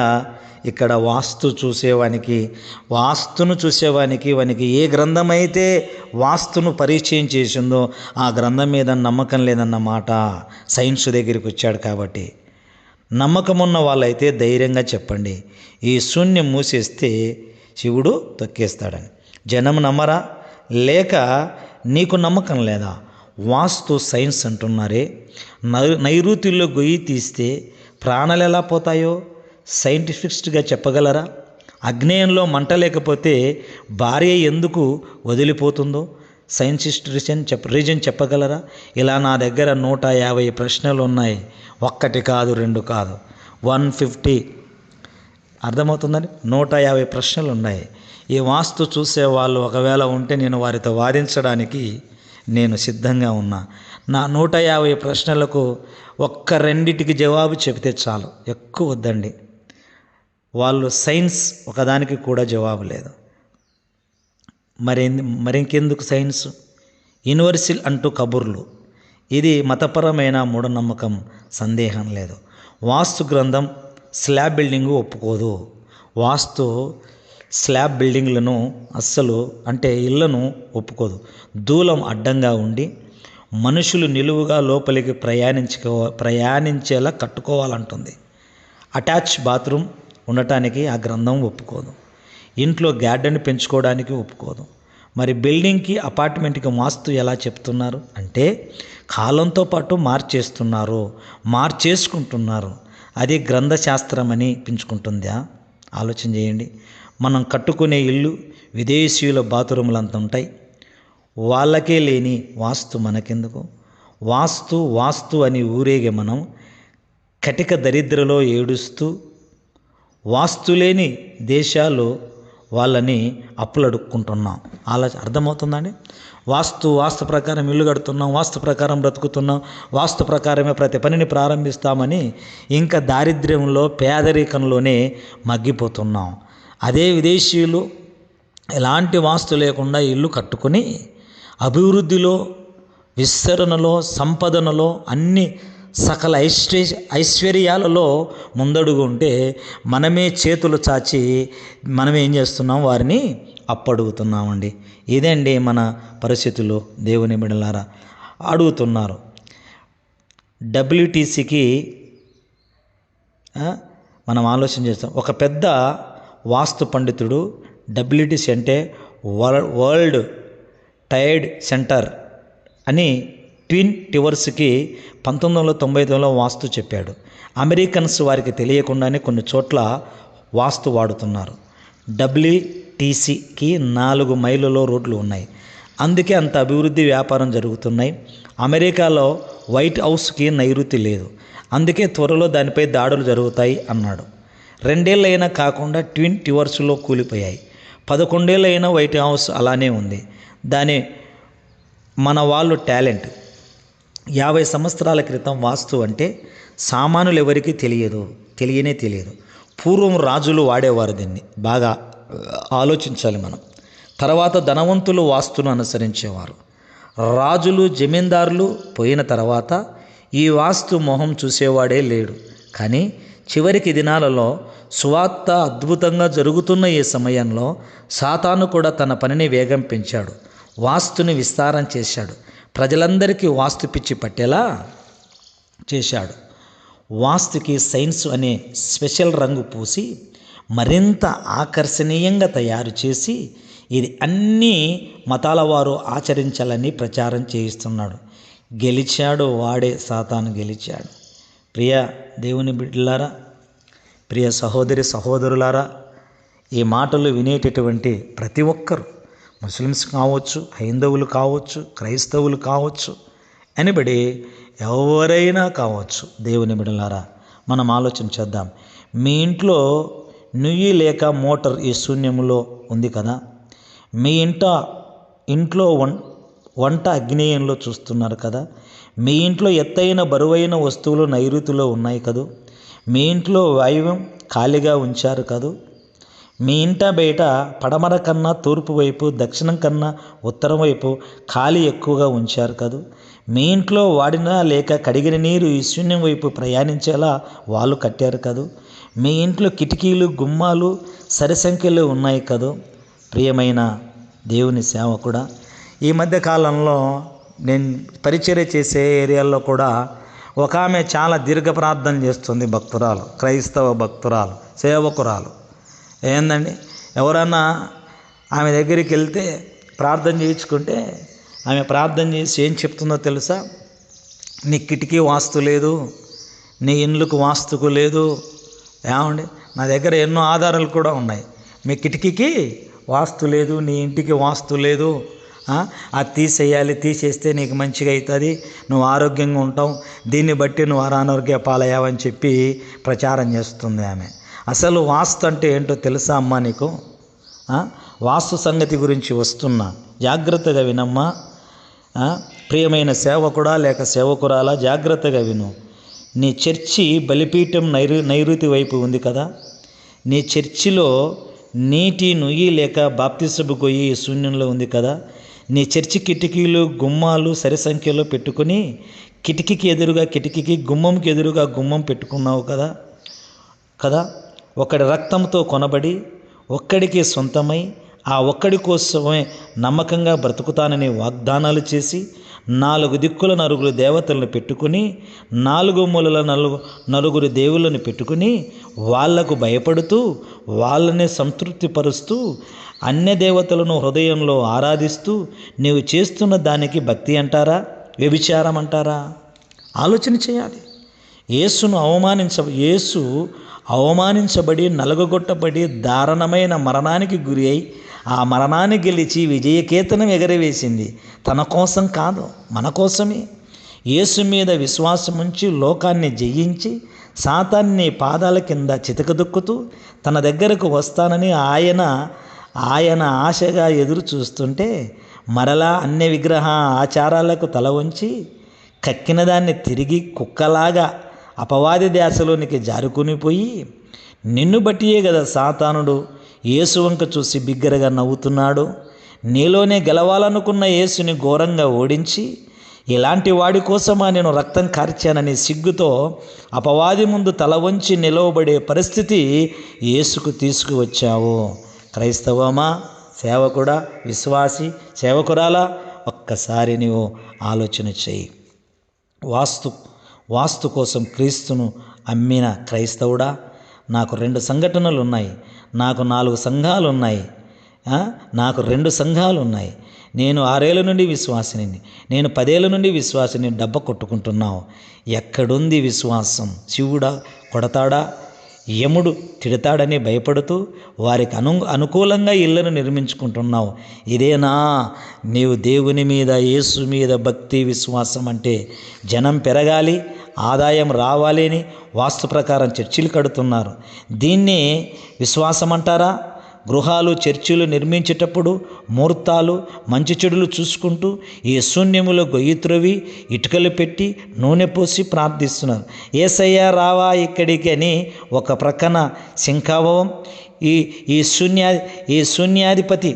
ఇక్కడ వాస్తును చూసేవానికి వానికి ఏ గ్రంథం అయితే వాస్తును పరిచయం చేసిందో ఆ గ్రంథం మీద నమ్మకం లేదన్నమాట. సైన్స్ దగ్గరికి వచ్చాడు కాబట్టి. నమ్మకం ఉన్న వాళ్ళైతే ధైర్యంగా చెప్పండి, ఈ శూన్యం మూసేస్తే శివుడు తొక్కేస్తాడని. జనం నమ్మరా? లేక నీకు నమ్మకం లేదా? వాస్తు సైన్స్ అంటున్నారే, నైరుతిలో గొయ్యి తీస్తే ప్రాణాలు ఎలా పోతాయో సైంటిఫిక్స్గా చెప్పగలరా? అగ్నేయంలో మంట లేకపోతే భార్య ఎందుకు వదిలిపోతుందో రీజన్ చెప్పగలరా? ఇలా నా దగ్గర 150 ప్రశ్నలు ఉన్నాయి. ఒక్కటి కాదు, రెండు కాదు, 150. అర్థమవుతుందని 150 ప్రశ్నలు ఉన్నాయి. ఈ వాస్తు చూసే వాళ్ళు ఒకవేళ ఉంటే నేను వారితో వాదించడానికి నేను సిద్ధంగా ఉన్నా. నా 150 ప్రశ్నలకు ఒక్క రెండిటికి జవాబు చెబితే చాలు, ఎక్కువ వద్దండి. వాళ్ళు సైన్స్ ఒకదానికి కూడా జవాబు లేదు. మరింకెందుకు సైన్స్? యూనివర్సల్ అంటూ కబుర్లు. ఇది మతపరమైన మూఢనమ్మకం, సందేహం లేదు. వాస్తు గ్రంథం స్లాబ్ బిల్డింగు ఒప్పుకోదు. వాస్తు స్లాబ్ బిల్డింగ్లను అస్సలు అంటే ఇళ్లను ఒప్పుకోదు. దూలం అడ్డంగా ఉండి మనుషులు నిలువుగా లోపలికి ప్రయాణించేలా కట్టుకోవాలంటుంది. అటాచ్ బాత్రూమ్ ఉండటానికి ఆ గ్రంథం ఒప్పుకోదు. ఇంట్లో గార్డెన్ పెంచుకోవడానికి ఒప్పుకోదు. మరి బిల్డింగ్కి, అపార్ట్మెంట్కి వాస్తు ఎలా చెప్తున్నారు అంటే కాలంతో పాటు మార్చేసుకుంటున్నారు. అది గ్రంథశాస్త్రం అని పెంచుకుంటుందా? ఆలోచన చేయండి. మనం కట్టుకునే ఇల్లు విదేశీయుల బాత్రూములంత ఉంటాయి. వాళ్ళకే లేని వాస్తు మనకెందుకు? వాస్తు అని ఊరేగే మనం కటిక దరిద్రలో ఏడుస్తూ వాస్తు లేని దేశాలు వాళ్ళని అప్పులు అడుక్కుంటున్నాం. అర్థమవుతుందండి? వాస్తు ప్రకారం ఇల్లు కడుతున్నాం, వాస్తు ప్రకారం బ్రతుకుతున్నాం, వాస్తు ప్రకారమే ప్రతి పనిని ప్రారంభిస్తామని ఇంకా దారిద్ర్యంలో, పేదరికంలోనే మగ్గిపోతున్నాం. అదే విదేశీయులు ఎలాంటి వాస్తు లేకుండా ఇల్లు కట్టుకొని అభివృద్ధిలో, విస్తరణలో, సంపదనలో, అన్ని సకల ఐశ్వర్యాలలో ముందడుగు ఉంటే మనమే చేతులు చాచి మనమేం చేస్తున్నాం? వారిని అప్పడుగుతున్నామండి. ఇదండి మన పరిస్థితులు. దేవుని బిడ్డలారా అడుగుతున్నారు. WTCకి మనం ఆలోచన చేస్తాం. ఒక పెద్ద వాస్తు పండితుడు WTC అంటే వరల్డ్ ట్రేడ్ సెంటర్ అని ట్విన్ టవర్స్కి 1999లో వాస్తు చెప్పాడు. అమెరికన్స్ వారికి తెలియకుండానే కొన్ని చోట్ల వాస్తు వాడుతున్నారు. WTCకి 4 మైళ్ళలో రోడ్లు ఉన్నాయి. అందుకే అంత అభివృద్ధి, వ్యాపారం జరుగుతున్నాయి. అమెరికాలో వైట్ హౌస్కి నైరుతి లేదు, అందుకే త్వరలో దానిపై దాడులు జరుగుతాయి అన్నాడు. 2 ఏళ్ళైనా కాకుండా ట్విన్ టవర్స్లో కూలిపోయాయి. 11 ఏళ్ళైనా వైట్ హౌస్ అలానే ఉంది. మన వాళ్ళు టాలెంట్. 50 సంవత్సరాల క్రితం వాస్తు అంటే సామానులు ఎవరికి తెలియదు. పూర్వం రాజులు వాడేవారు దీన్ని. బాగా ఆలోచించాలి మనం. తర్వాత ధనవంతులు వాస్తును అనుసరించేవారు. రాజులు, జమీందారులు పోయిన తర్వాత ఈ వాస్తు మొహం చూసేవాడే లేడు. కానీ చివరికి దినాలలో సువార్త అద్భుతంగా జరుగుతున్న ఈ సమయంలో సాతాను కూడా తన పనిని వేగం పెంచాడు. వాస్తుని విస్తారం చేశాడు. ప్రజలందరికీ వాస్తు పిచ్చి పట్టేలా చేశాడు. వాస్తుకి సైన్స్ అనే స్పెషల్ రంగు పూసి మరింత ఆకర్షణీయంగా తయారు చేసి ఇది అన్ని మతాల వారు ఆచరించాలని ప్రచారం చేయిస్తున్నాడు. గెలిచాడు వాడే, సాతాను గెలిచాడు. ప్రియ దేవుని బిడ్డలారా, ప్రియ సహోదరి సహోదరులారా, ఈ మాటలు వినేటటువంటి ప్రతి ఒక్కరు, ముస్లిమ్స్ కావచ్చు, హైందవులు కావచ్చు, క్రైస్తవులు కావచ్చు, ఎనిబడి ఎవరైనా కావచ్చు, దేవుని బిడ్డలారా మనం ఆలోచన చేద్దాం. మీ ఇంట్లో నుయ్యి లేక మోటార్ ఈ శూన్యములో ఉంది కదా. మీ ఇంట్లో వంట అగ్నేయంలో చూస్తున్నారు కదా. మీ ఇంట్లో ఎత్తైన బరువైన వస్తువులు నైరుతిలో ఉన్నాయి కదూ. మీ ఇంట్లో వాయువ్యం ఖాళీగా ఉంచారు కదూ. మీ ఇంట బయట పడమర కన్నా తూర్పు వైపు, దక్షిణం కన్నా ఉత్తరం వైపు ఖాళీ ఎక్కువగా ఉంచారు కదూ. మీ ఇంట్లో వాడిన లేక కడిగిన నీరు ఈశాన్యం వైపు ప్రయాణించేలా వాళ్ళు కట్టారు కదూ. మీ ఇంట్లో కిటికీలు, గుమ్మాలు సరిసంఖ్యలో ఉన్నాయి కదూ. ప్రియమైన దేవుని సేవకుడా, ఈ మధ్య కాలంలో నేను పరిచర్య చేసే ఏరియాల్లో కూడా ఒక ఆమె చాలా దీర్ఘ ప్రార్థన చేస్తుంది. భక్తురాలు, క్రైస్తవ భక్తురాలు, సేవకురాలు. ఏందండి, ఎవరన్నా ఆమె దగ్గరికి వెళ్తే ప్రార్థన చేయించుకుంటే ఆమె ప్రార్థన చేసి ఏం చెప్తుందో తెలుసా? నీ కిటికీ వాస్తు లేదు, నీ ఇండ్లకు వాస్తుకు లేదు. ఏమండి, నా దగ్గర ఎన్నో ఆధారాలు కూడా ఉన్నాయి. మీ కిటికీకి వాస్తు లేదు, నీ ఇంటికి వాస్తు లేదు, అది తీసేయాలి, తీసేస్తే నీకు మంచిగా అవుతుంది, నువ్వు ఆరోగ్యంగా ఉంటావు, దీన్ని బట్టి నువ్వు అనారోగ్య పాలయ్యావని చెప్పి ప్రచారం చేస్తుంది ఆమె. అసలు వాస్తు అంటే ఏంటో తెలుసా అమ్మా నీకు? వాస్తు సంగతి గురించి వస్తున్నా, జాగ్రత్తగా వినమ్మా. ప్రియమైన సేవకుడా లేక సేవకురాలా, జాగ్రత్తగా విను. నీ చర్చి బలిపీఠం నైరుతి వైపు ఉంది కదా, నీ చర్చిలో నీటి నుయ్యి లేక బాప్తిసపు గొయ్యి శూన్యంలో ఉంది కదా. నీ చర్చి కిటికీలు గుమ్మాలు సరి సంఖ్యలో పెట్టుకుని కిటికీకి ఎదురుగా కిటికీకి, గుమ్మంకి ఎదురుగా గుమ్మం పెట్టుకున్నావు కదా. ఒకడి రక్తంతో కొనబడి ఒక్కడికి సొంతమై ఆ ఒక్కడి కోసమే నమ్మకంగా బ్రతుకుతానని వాగ్దానాలు చేసి 4 దిక్కుల నలుగురు దేవతలను పెట్టుకుని 4 మూలల నలుగురు దేవుళ్ళను పెట్టుకుని వాళ్లకు భయపడుతూ వాళ్ళని సంతృప్తిపరుస్తూ అన్య దేవతలను హృదయంలో ఆరాధిస్తూ నీవు చేస్తున్న దానికి భక్తి అంటారా, వ్యభిచారం అంటారా? ఆలోచన చేయాలి. యేసు అవమానించబడి నలగొట్టబడి దారుణమైన మరణానికి గురి అయి ఆ మరణాన్ని గెలిచి విజయకేతనం ఎగరవేసింది. తన కోసం కాదు, మన కోసమే. యేసు మీద విశ్వాసం ఉంచి లోకాన్ని జయించి సాతాన్ని పాదాల కింద చితకదొక్కుతూ తన దగ్గరకు వస్తానని ఆయన ఆశగా ఎదురు చూస్తుంటే మరలా అన్య విగ్రహ ఆచారాలకు తల వంచి కక్కిన దాన్ని తిరిగి కుక్కలాగా అపవాది ధ్యాసలోనికి జారుకునిపోయి నిన్ను బట్టియే కదా సాతానుడు యేసు వంక చూసి బిగ్గరగా నవ్వుతున్నాడు. నీలోనే గెలవాలనుకున్న యేసుని ఘోరంగా ఓడించి ఇలాంటి వాడి కోసమా నేను రక్తం కార్చానని సిగ్గుతో అపవాది ముందు తల వంచి నిలవబడే పరిస్థితి యేసుకు తీసుకువచ్చావు. క్రైస్తవమా, సేవకుడా, విశ్వాసి, సేవకురాలా, ఒక్కసారి నీవు ఆలోచన చేయి. వాస్తు కోసం క్రీస్తును అమ్మిన క్రైస్తవుడా, నాకు 2 సంఘటనలు ఉన్నాయి, నాకు 4 సంఘాలు ఉన్నాయి, నాకు 2 సంఘాలు ఉన్నాయి. నేను 6 ఏళ్ళ నుండి విశ్వాసిని, నేను 10 ఏళ్ళ నుండి విశ్వాసిని. డబ్బ కొట్టుకుంటున్నావు. ఎక్కడుంది విశ్వాసం? శివుడా కొడతాడా, యముడు తిడతాడని భయపడుతూ వారికి అనుకూలంగా ఇళ్లను నిర్మించుకుంటున్నావు. ఇదేనా నీవు దేవుని మీద, యేసు మీద భక్తి, విశ్వాసం అంటే? జనం పెరగాలి, ఆదాయం రావాలి అని వాస్తు ప్రకారం చర్చిలు కడుతున్నారు. దీన్ని విశ్వాసం అంటారా? గృహాలు, చర్చిలు నిర్మించేటప్పుడు ముహూర్తాలు, మంచి చెడులు చూసుకుంటూ ఈ శూన్యములో గొయ్యి త్రవ్వి ఇటుకలు పెట్టి నూనె పోసి ప్రార్థిస్తున్నారు. యేసయ్య రావా ఇక్కడికి అని ఒక ప్రక్కన శంఖాభవం, ఈ శూన్యాధిపతి,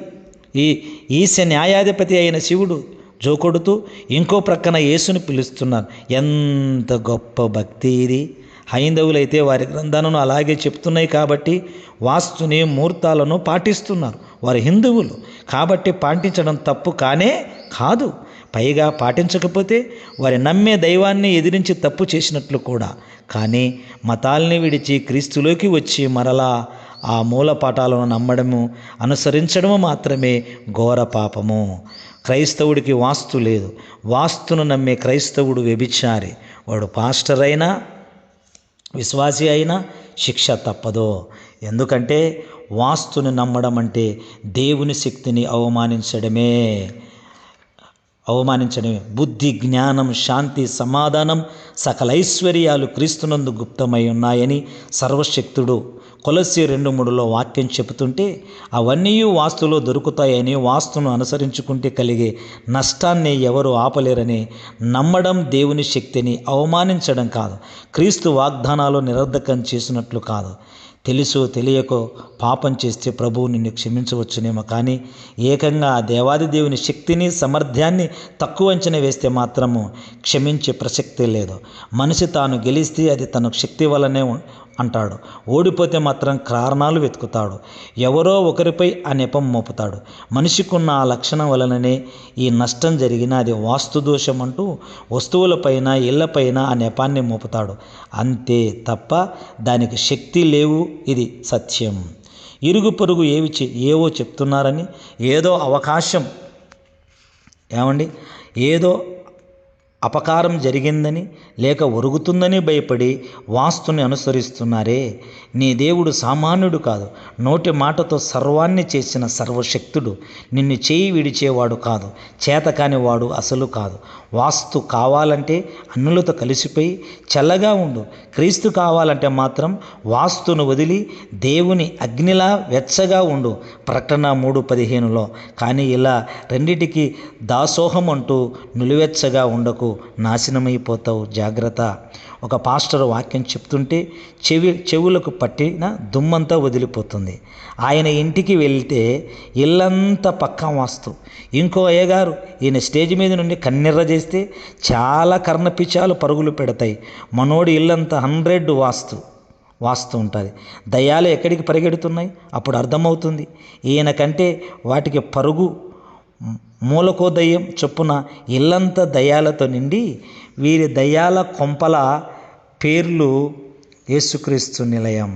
ఈశ న్యాయాధిపతి అయిన శివుడు జోకొడుతూ ఇంకో ప్రక్కన యేసుని పిలుస్తున్నారు. ఎంత గొప్ప భక్తి ఇది! హైందవులైతే వారి గ్రంథాలను అలాగే చెప్తున్నాయి కాబట్టి వాస్తుని, ముహూర్తాలను పాటిస్తున్నారు. వారు హిందువులు కాబట్టి పాటించడం తప్పు కానే కాదు. పైగా పాటించకపోతే వారి నమ్మే దైవాన్ని ఎదిరించి తప్పు చేసినట్లు కూడా. కానీ మతాల్ని విడిచి క్రీస్తులోకి వచ్చి మరలా ఆ మూల పాఠాలను నమ్మడము, అనుసరించడము మాత్రమే ఘోర పాపము. క్రైస్తవుడికి వాస్తు లేదు. వాస్తును నమ్మే క్రైస్తవుడు వ్యభిచారి. వాడు పాస్టర్ అయినా, విశ్వాసి అయినా శిక్ష తప్పదు. ఎందుకంటే వాస్తుని నమ్మడం అంటే దేవుని శక్తిని అవమానించడమే. బుద్ధి, జ్ఞానం, శాంతి, సమాధానం, సకల ఐశ్వర్యాలు క్రీస్తునందు గుప్తమై ఉన్నాయని సర్వశక్తుడు కొలస్సీ 2:3 వాక్యం చెబుతుంటే అవన్నీ వాస్తులో దొరుకుతాయని, వాస్తును అనుసరించుకుంటే కలిగే నష్టాన్ని ఎవరు ఆపలేరని నమ్మడం దేవుని శక్తిని అవమానించడం కాదు. క్రీస్తు వాగ్దానాలు నిరర్ధకం చేసినట్లు కాదు. తెలుసో తెలియకో పాపం చేస్తే ప్రభువు నిన్ను క్షమించవచ్చునేమో, కానీ ఏకంగా ఆ దేవాది దేవుని శక్తిని, సామర్థ్యాన్ని తక్కువ అంచనా వేస్తే మాత్రము క్షమించే ప్రసక్తే లేదు. మనిషి తాను గెలిస్తే అది తన శక్తి వల్లనే అంటాడు. ఓడిపోతే మాత్రం కారణాలు వెతుకుతాడు. ఎవరో ఒకరిపై ఆ నెపం మోపుతాడు. మనిషికున్న ఆ లక్షణం వలననే ఈ నష్టం జరిగిన అది వాస్తు దోషం అంటూ వస్తువులపైన, ఇళ్లపైన ఆ నెపాన్ని మోపుతాడు. అంతే తప్ప దానికి శక్తి లేవు. ఇది సత్యం. ఇరుగు పొరుగు ఏవో చెప్తున్నారని, ఏదో అవకాశం ఏమండి, ఏదో అపకారం జరిగిందని లేక ఒరుగుతుందని భయపడి వాస్తుని అనుసరిస్తున్నారే. నీ దేవుడు సామాన్యుడు కాదు, నోటి మాటతో సర్వాన్ని చేసిన సర్వశక్తుడు. నిన్ను చేయి విడిచేవాడు కాదు, చేతకాని వాడు అసలు కాదు. వాస్తు కావాలంటే అన్నులతో కలిసిపోయి చల్లగా ఉండు. క్రీస్తు కావాలంటే మాత్రం వాస్తును వదిలి దేవుని అగ్నిలా వెచ్చగా ఉండు. ప్రకటన 3:15లో. కానీ ఇలా రెండిటికి దాసోహం అంటూ నిలువెచ్చగా ఉండకు, నాశనమైపోతావు, జాగ్రత్త. ఒక పాస్టర్ వాక్యం చెప్తుంటే చెవులకు పట్టిన దుమ్మంతా వదిలిపోతుంది. ఆయన ఇంటికి వెళ్తే ఇల్లంతా పక్కా వాస్తు. ఇంకో అయ్యగారు ఈయన స్టేజ్ మీద నుండి కన్నెర్ర చేస్తే చాలా కర్ణపిచాలు పరుగులు పెడతాయి. మనోడి ఇల్లంతా 100 వాస్తు ఉంటుంది. దయ్యాలు ఎక్కడికి పరిగెడుతున్నాయి అప్పుడు అర్థమవుతుంది. ఈయన కంటే వాటికి పరుగు మూలకో దయ్యం చొప్పున ఇల్లంతా దయ్యాలతో నిండి వీరి దయ్యాల కొంపల పేర్లు యేసుక్రీస్తు నిలయం.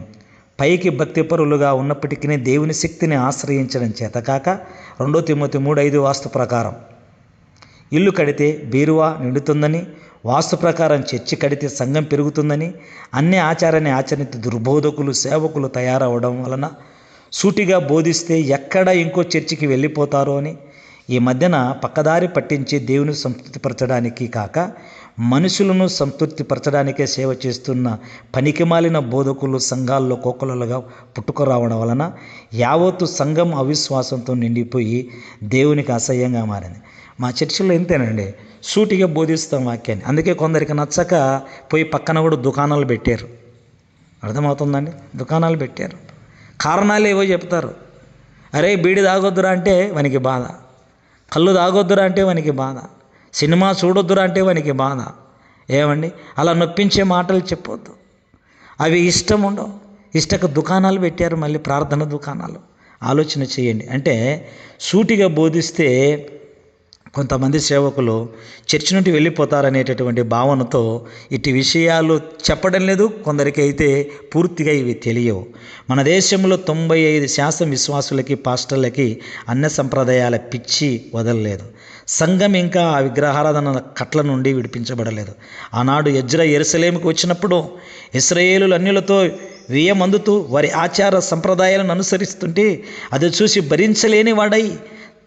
పైకి భక్తిపరులుగా ఉన్నప్పటికీ దేవుని శక్తిని ఆశ్రయించడం చేతకాక 2 తిమోతి 3:5 వాస్తు ప్రకారం ఇల్లు కడితే బీరువా నిండుతుందని, వాస్తు ప్రకారం చర్చి కడితే సంఘం పెరుగుతుందని, అన్ని ఆచారాన్ని ఆచరిత దుర్బోధకులు సేవకులు తయారవడం వలన సూటిగా బోధిస్తే ఎక్కడ ఇంకో చర్చికి వెళ్ళిపోతారో అని ఈ మధ్యన పక్కదారి పట్టించి దేవుని సంతృప్తిపరచడానికి కాక మనుషులను సంతృప్తిపరచడానికే సేవ చేస్తున్న పనికిమాలిన బోధకులు సంఘాల్లో కోకొలలుగా పుట్టుకురావడం వలన యావత్తు సంఘం అవిశ్వాసంతో నిండిపోయి దేవునికి అసహ్యంగా మారింది. మా చర్చిలో ఎంతేనండి, సూటిగా బోధిస్తాం వాక్యాన్ని. అందుకే కొందరికి నచ్చక పోయి పక్కన కూడా దుకాణాలు పెట్టారు. అర్థమవుతుందండి, దుకాణాలు పెట్టారు. కారణాలు ఏవో చెప్తారు. అరే బీడి తాగొద్దురా అంటే వానికి బాధ, కళ్ళు తాగొద్దురా అంటే వానికి బాధ, సినిమా చూడొద్దురా అంటే వానికి బాధ. ఏమండి, అలా నొప్పించే మాటలు చెప్పొద్దు, అవి ఇష్టం ఉండవు. ఇష్టక దుకాణాలు పెట్టారు, మళ్ళీ ప్రార్థన దుకాణాలు. ఆలోచన చేయండి. అంటే సూటిగా బోధిస్తే కొంతమంది సేవకులు చర్చి నుండి వెళ్ళిపోతారనేటటువంటి భావనతో ఇటు విషయాలు చెప్పడం లేదు. కొందరికి అయితే పూర్తిగా ఇవి తెలియవు. మన దేశంలో 95% విశ్వాసులకి పాస్టర్లకి అన్య సంప్రదాయాల పిచ్చి వదలలేదు. సంఘం ఇంకా ఆ విగ్రహారాధన కట్ల నుండి విడిపించబడలేదు. ఆనాడు ఎజ్రా యెరూషలేముకు వచ్చినప్పుడు ఇశ్రాయేలు అన్యులతో వ్యయమందుతూ వారి ఆచార సంప్రదాయాలను అనుసరిస్తుంటే అది చూసి భరించలేని వాడై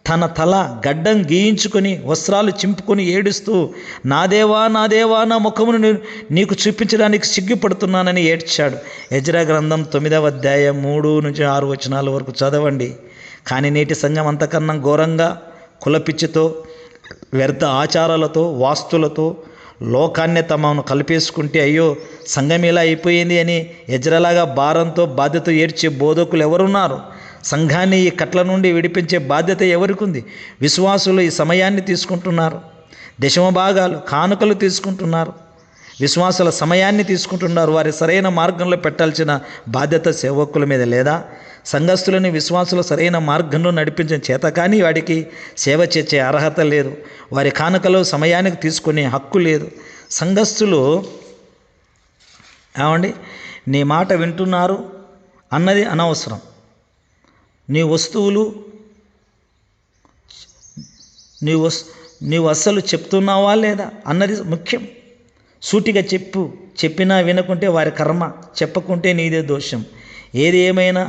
తన తల గడ్డం గీయించుకొని వస్త్రాలు చింపుకొని ఏడుస్తూ నా దేవా నా దేవా నా ముఖమును నీకు చూపించడానికి సిగ్గుపడుతున్నానని ఏడ్చాడు. ఎజ్రా గ్రంథం 9వ అధ్యాయం 3-6 వచనాల వరకు చదవండి. కానీ నేటి సంఘం అంతకన్నా ఘోరంగా కులపిచ్చితో వ్యర్థ ఆచారాలతో వాస్తులతో లోకాన్ని తమను కలిపేసుకుంటే అయ్యో సంఘం ఇలా అయిపోయింది అని ఎజ్రాలాగా భారంతో బాధ్యత ఏడ్చే బోధకులు ఎవరున్నారు? సంఘాన్ని ఈ కట్ల నుండి విడిపించే బాధ్యత ఎవరికి ఉంది? విశ్వాసులు ఈ సమయాన్ని తీసుకుంటున్నారు, దశమ భాగాలు కానుకలు తీసుకుంటున్నారు, విశ్వాసుల సమయాన్ని తీసుకుంటున్నారు. వారి సరైన మార్గంలో పెట్టాల్సిన బాధ్యత సేవకుల మీద లేదా? సంఘస్థులని విశ్వాసుల సరైన మార్గంలో నడిపించిన చేత కానీ వాడికి సేవ చేసే అర్హత లేదు. వారి కానుకలు సమయానికి తీసుకునే హక్కు లేదు. సంఘస్థులు ఏమండి, నీ మాట వింటున్నారు అన్నది అనవసరం. నీ వస్తువులు నీవు అస్సలు చెప్తున్నావా లేదా అన్నది ముఖ్యం. సూటిగా చెప్పినా వినకుంటే వారి కర్మ, చెప్పకుంటే నీదే దోషం. ఏది ఏమైనా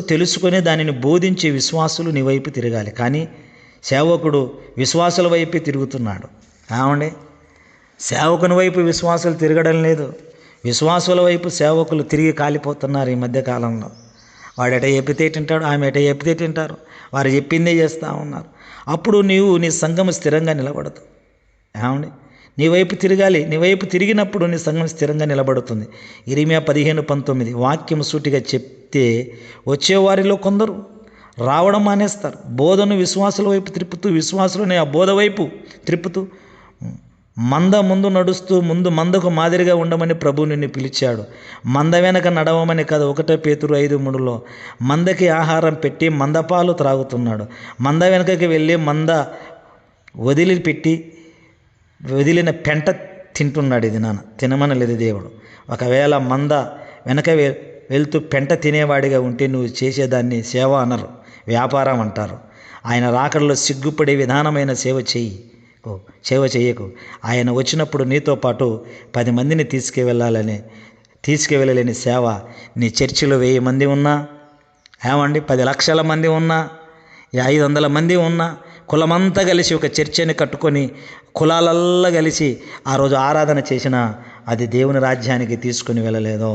తెలుసుకొని దానిని బోధించే విశ్వాసులు నీ వైపు తిరగాలి. కానీ సేవకుడు విశ్వాసుల వైపే తిరుగుతున్నాడు. ఏమండి, సేవకుని వైపు విశ్వాసులు తిరగడం లేదు, విశ్వాసుల వైపు సేవకులు తిరిగి కాలిపోతున్నారు ఈ మధ్యకాలంలో. వాడు ఎట చెప్పితే తింటాడు, ఆమె ఎట చెప్పితే తింటారు, వారు చెప్పిందే చేస్తూ ఉన్నారు. అప్పుడు నీవు నీ సంఘం స్థిరంగా నిలబడదు. ఏమండి, నీ వైపు తిరగాలి. నీ వైపు తిరిగినప్పుడు నీ సంఘం స్థిరంగా నిలబడుతుంది. ఇరిమియా 15:19 వాక్యం సూటిగా చెప్తే వచ్చేవారిలో కొందరు రావడం మానేస్తారు. బోధను విశ్వాసుల వైపు తిప్పుతూ, విశ్వాసులని ఆ బోధ వైపు తిప్పుతూ మంద ముందు నడుస్తూ మందకు మాదిరిగా ఉండమని ప్రభువు నిన్ను పిలిచాడు. మంద వెనక నడవమని కాదు. 1 పేతురు 5:3లో మందకి ఆహారం పెట్టి మందపాలు త్రాగుతున్నాడు. మంద వెనకకి వెళ్ళి మంద వదిలిన పెంట తింటున్నాడు. ఇది తినమనలేదు దేవుడు. ఒకవేళ మంద వెనక వెళ్తూ పెంట తినేవాడిగా ఉంటే నువ్వు చేసేదాన్ని సేవ అనరు, వ్యాపారం అంటారు. ఆయన రాకడలో సిగ్గుపడే విధానమైన సేవ చేయకు. ఆయన వచ్చినప్పుడు నీతో పాటు 10 మందిని తీసుకువెళ్ళలేని సేవ నీ చర్చిలో 1000 మంది ఉన్నా, 10 లక్షల మంది ఉన్నా, 500 మంది ఉన్నా, కులమంతా కలిసి ఒక చర్చిని కట్టుకొని కులాలల్లా కలిసి ఆ రోజు ఆరాధన చేసినా అది దేవుని రాజ్యానికి తీసుకుని వెళ్ళలేదో.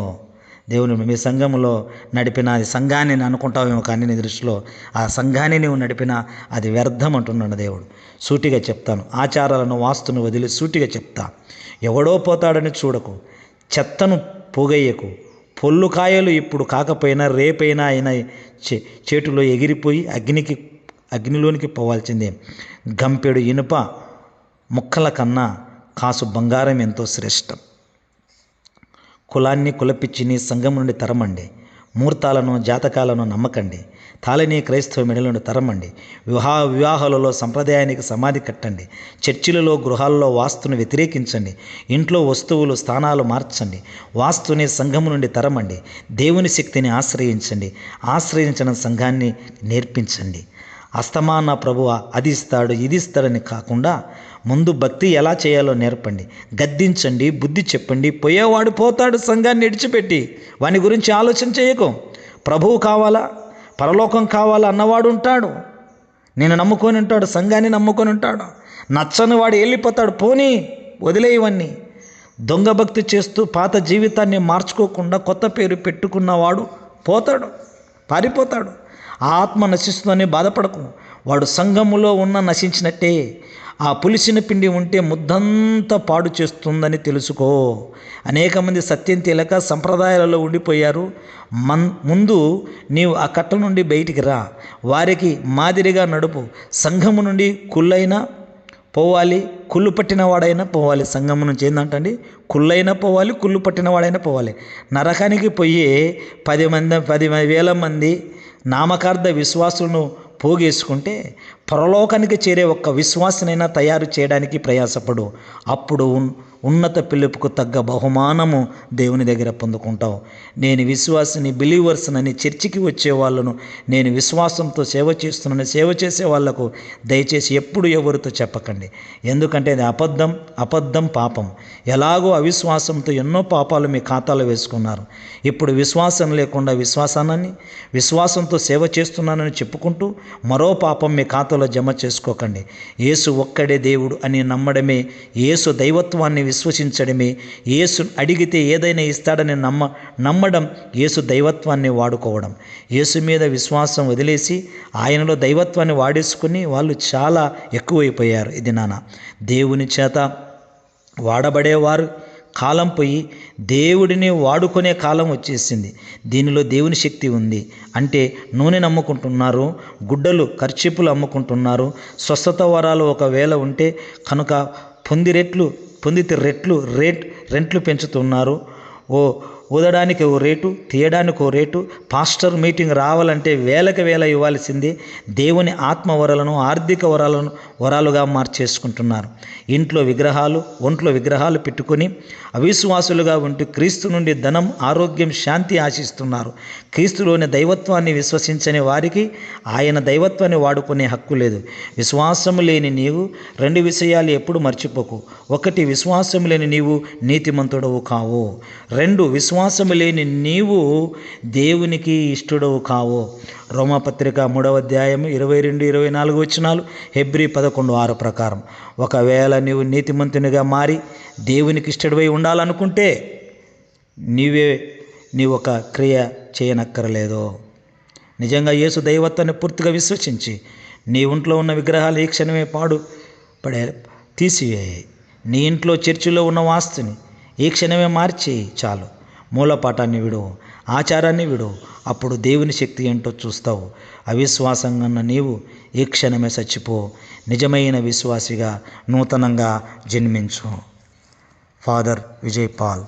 దేవుని మీ సంఘంలో నడిపిన అది సంఘాన్ని నేను అనుకుంటావేమో, కానీ నీ దృష్టిలో ఆ సంఘాన్ని నువ్వు నడిపినా అది వ్యర్థం అంటున్నాడు దేవుడు. సూటిగా చెప్తాను, ఆచారాలను వాస్తును వదిలి సూటిగా చెప్తా. ఎవడో పోతాడని చూడకు, చెత్తను పోగయ్యకు. పొల్లు కాయలు ఇప్పుడు కాకపోయినా రేపైనా ఆయన చేటులో ఎగిరిపోయి అగ్నిలోనికి పోవాల్సిందే. గంపెడు ఇనుప ముక్కల కన్నా కాసు బంగారం ఎంతో శ్రేష్టం. కులాన్ని కులపిచ్చిని సంఘం నుండి తరమండి. ముహూర్తాలను జాతకాలను నమ్మకండి. తాళిని క్రైస్తవ మెడలను తరమండి. వివాహాలలో సంప్రదాయానికి సమాధి కట్టండి. చర్చిలలో గృహాల్లో వాస్తును వ్యతిరేకించండి. ఇంట్లో వస్తువులు స్థానాలు మార్చండి. వాస్తుని సంఘం నుండి తరమండి. దేవుని శక్తిని ఆశ్రయించండి. ఆశ్రయించిన సంఘాన్ని నేర్పించండి. అస్తమాన ప్రభువ అది ఇస్తాడు ఇది ఇస్తాడని కాకుండా ముందు భక్తి ఎలా చేయాలో నేర్పండి. గద్దించండి, బుద్ధి చెప్పండి. పోయేవాడు పోతాడు సంఘాన్ని విడిచిపెట్టి. వాని గురించి ఆలోచన చేయకు. ప్రభువు కావాలా, పరలోకం కావాలా అన్నవాడు ఉంటాడు. నేను నమ్ముకొని ఉంటాడు, సంఘాన్ని నమ్ముకొని ఉంటాడు. నచ్చని వాడు వెళ్ళిపోతాడు. పోనీ వదిలేయవన్నీ. దొంగ భక్తి చేస్తూ పాత జీవితాన్ని మార్చుకోకుండా కొత్త పేరు పెట్టుకున్నవాడు పోతాడు, పారిపోతాడు. ఆ ఆత్మ నశిస్తుందని బాధపడకు. వాడు సంఘములో ఉన్న నశించినట్టే. ఆ పులిసిన పిండి ఉంటే ముద్దంతా పాడు చేస్తుందని తెలుసుకో. అనేక మంది సత్యం తెలియక సంప్రదాయాలలో ఉండిపోయారు. ముందు నీవు ఆ కట్ట నుండి బయటికి రా. వారికి మాదిరిగా నడుపు. సంఘము నుండి కుళ్ళైనా పోవాలి, కుళ్ళు పట్టిన వాడైనా పోవాలి. సంఘము నుంచి ఏంటంటండి, కుళ్ళైనా పోవాలి, కుళ్ళు పట్టిన వాడైనా పోవాలి. నరకానికి పోయే 10,000 మంది నామకార్థ విశ్వాసులను పోగేసుకుంటే పరలోకానికి చేరే ఒక్క విశ్వాసనైనా తయారు చేయడానికి ప్రయాసపడు. అప్పుడు ఉన్నత పిలుపుకు తగ్గ బహుమానము దేవుని దగ్గర పొందుకుంటావు. నేను విశ్వాసిని, బిలీవర్స్నని చర్చికి వచ్చే వాళ్ళను నేను విశ్వాసంతో సేవ చేస్తున్నాను, సేవ చేసే వాళ్లకు దయచేసి ఎప్పుడు ఎవరితో చెప్పకండి. ఎందుకంటే అది అబద్ధం పాపం. ఎలాగో అవిశ్వాసంతో ఎన్నో పాపాలు మీ ఖాతాలో వేసుకున్నారు. ఇప్పుడు విశ్వాసం లేకుండా విశ్వాసంతో సేవ చేస్తున్నానని చెప్పుకుంటూ మరో పాపం మీ ఖాతాలో జమ చేసుకోకండి. యేసు ఒక్కడే దేవుడు అని నమ్మడమే, యేసు దైవత్వాన్ని విశ్వసించడమే, యేసు అడిగితే ఏదైనా ఇస్తాడని నమ్మడం యేసు దైవత్వాన్ని వాడుకోవడం. యేసు మీద విశ్వాసం వదిలేసి ఆయనలో దైవత్వాన్ని వాడేసుకుని వాళ్ళు చాలా ఎక్కువైపోయారు. ఇది దేవుని చేత వాడబడేవారు కాలం పోయి దేవుడిని వాడుకునే కాలం వచ్చేసింది. దీనిలో దేవుని శక్తి ఉంది. అంటే నూనె అమ్ముకుంటున్నారు, గుడ్డలు కర్చీపులు అమ్ముకుంటున్నారు. స్వస్థత వరాలు ఒకవేళ ఉంటే కనుక పొందితే రెంట్లు పెంచుతున్నారు. ఊదడానికి ఓ రేటు, తీయడానికి ఓ రేటు. పాస్టర్ మీటింగ్ రావాలంటే వేల ఇవ్వాల్సిందే. దేవుని ఆత్మ వరాలను, ఆర్థిక వరాలుగా మార్చేసుకుంటున్నారు. ఒంట్లో విగ్రహాలు పెట్టుకొని అవిశ్వాసులుగా ఉంటూ క్రీస్తు నుండి ధనం, ఆరోగ్యం, శాంతి ఆశిస్తున్నారు. క్రీస్తులోని దైవత్వాన్ని విశ్వసించని వారికి ఆయన దైవత్వాన్ని వాడుకునే హక్కు లేదు. విశ్వాసము లేని నీవు 2 విషయాలు ఎప్పుడు మర్చిపోకు. 1, విశ్వాసము లేని నీవు నీతిమంతుడవు కావు. 2, విశ్వాసము లేని నీవు దేవునికి ఇష్టడవు కావు. రోమాపత్రిక 3వ అధ్యాయము 22-24 వచనాలు, హెబ్రీ 11:6 ప్రకారం. ఒకవేళ నీవు నీతిమంతునిగా మారి దేవునికి ఇష్టడవై ఉండాలనుకుంటే నీవు ఒక క్రియ చేయనక్కరలేదు. నిజంగా యేసు దైవత్వాన్ని పూర్తిగా విశ్వసించి నీ ఇంట్లో ఉన్న విగ్రహాలు ఈ క్షణమే తీసివేయి. నీ ఇంట్లో చర్చిలో ఉన్న వాస్తుని ఈ క్షణమే మార్చి చాలు. మూలపాఠాన్ని విడు, ఆచారాన్ని విడు. అప్పుడు దేవుని శక్తి ఏంటో చూస్తావు. అవిశ్వాసంగా ఉన్న నీవు ఈ క్షణమే చచ్చిపో. నిజమైన విశ్వాసిగా నూతనంగా జన్మించు. Father Vijay Paul.